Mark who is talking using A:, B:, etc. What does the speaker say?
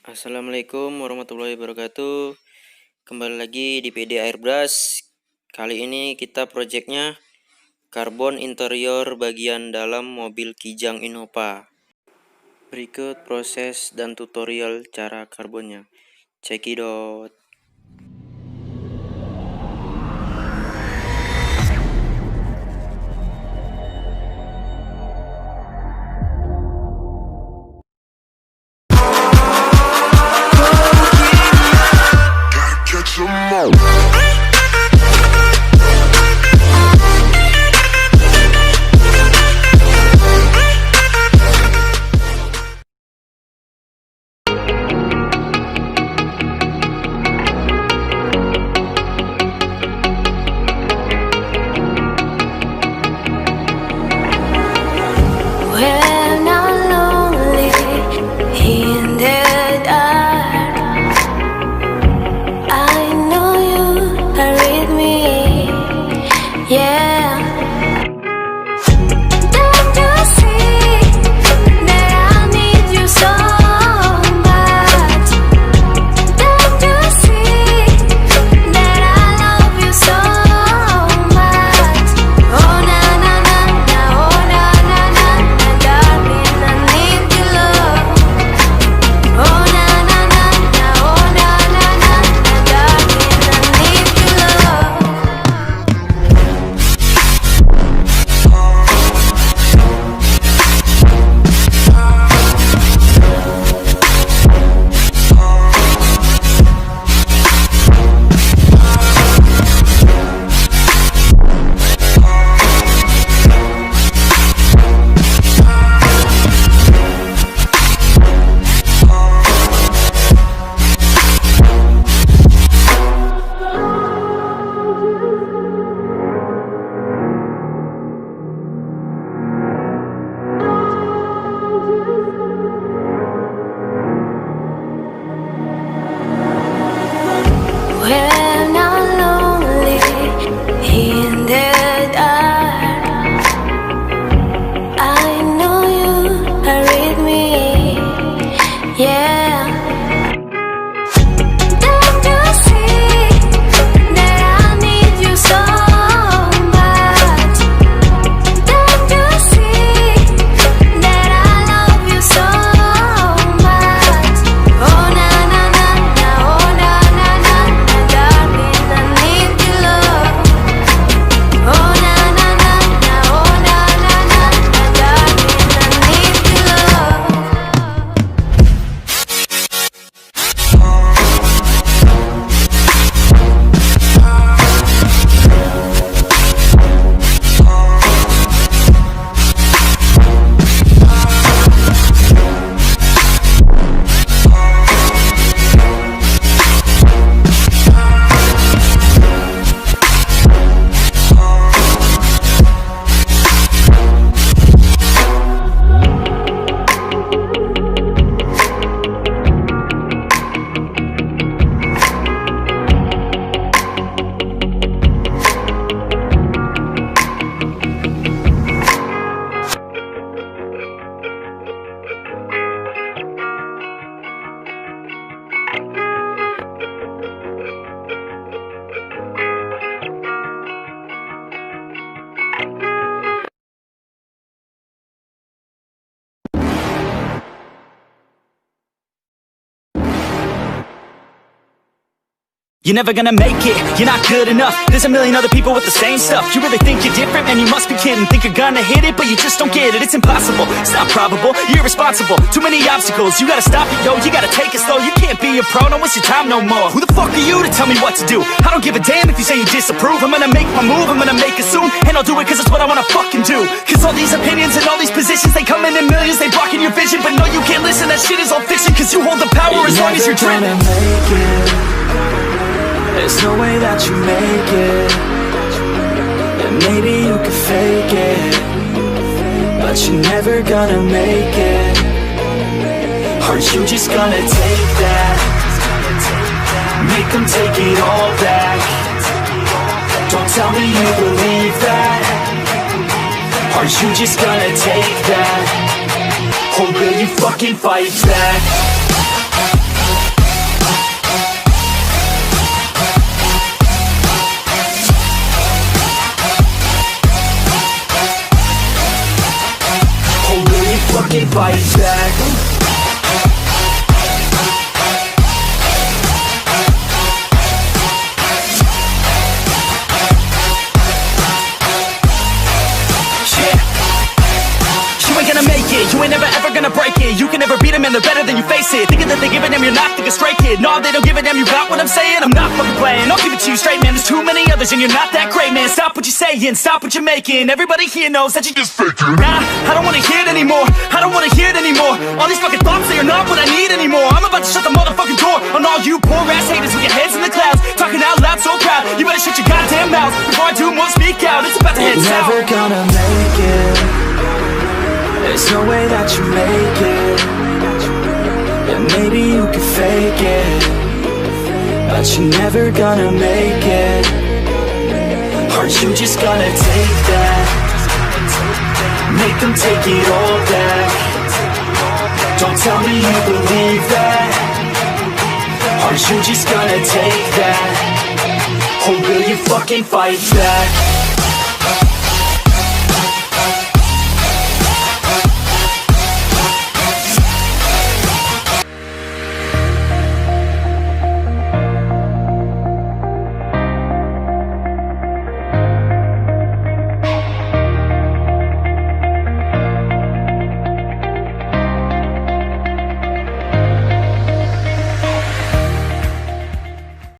A: Assalamualaikum warahmatullahi wabarakatuh. Kembali lagi di PD Airbrush. Kali ini kita proyeknya karbon interior bagian dalam mobil kijang INOVA. Berikut proses dan tutorial cara karbonnya. Cekidot.
B: When I'm lonely in the dark, I know you are with me, yeah. Don't you see that I need you so much? Don't you see that I love you so much? Oh na na na na, oh na na na na, darling, I need your love. Oh na na na na, oh na na na na, darling, I need your love. When I'm lonely in the dark, I know you are with me, yeah. Don't you see that I need you so much? Don't you see that I love you so much? Oh na na na na, oh na na na na, darling, I need your love. Oh na na na na, oh na na na na, darling, I need your love.
C: You're never gonna make it, you're not good enough. There's a million other people with the same stuff. You really think you're different? Man, you must be kidding. Think you're gonna hit it, but you just don't get it. It's impossible, it's not probable, you're irresponsible. Too many obstacles, you gotta stop it, yo. You gotta take it slow, you can't be a pro, don't waste your time no more. Who the fuck are you to tell me what to do? I don't give a damn if you say you disapprove. I'm gonna make my move, I'm gonna make it soon. And I'll do it cause it's what I wanna fucking do. Cause all these opinions and all these positions, they come in millions, they blocking your vision. But no, you can't listen, that shit is all fiction. Cause you hold the power as long as you're dreaming.
D: There's no way that you make it. And maybe you could fake it, but you're never gonna make it. Are you just gonna take that? Make them take it all back. Don't tell me you believe that. Are you just gonna take that? Or will you fucking fight back?
C: you face it. Thinking that they give a damn, you're not, think a straight kid. No, they don't give a damn, you got what I'm saying? I'm not fucking playing, I'll give it to you straight, man. There's too many others and you're not that great, man. Stop what you're saying, stop what you're making. Everybody here knows that you just faking. Nah, I don't wanna hear it anymore, I don't wanna hear it anymore. All these fucking thoughts, they are not what I need anymore. I'm about to shut the motherfucking door on all you poor ass haters with your heads in the clouds, talking out loud so proud. You better shut your goddamn mouth before I do more speak out. It's about to head south.
D: You're never gonna make it. There's no way that you make it. Yeah, maybe you can fake it, but you're never gonna make it. Aren't you just gonna take that? Make them take it all back. Don't tell me you believe that. Aren't you just gonna take that? Or will you fucking fight back?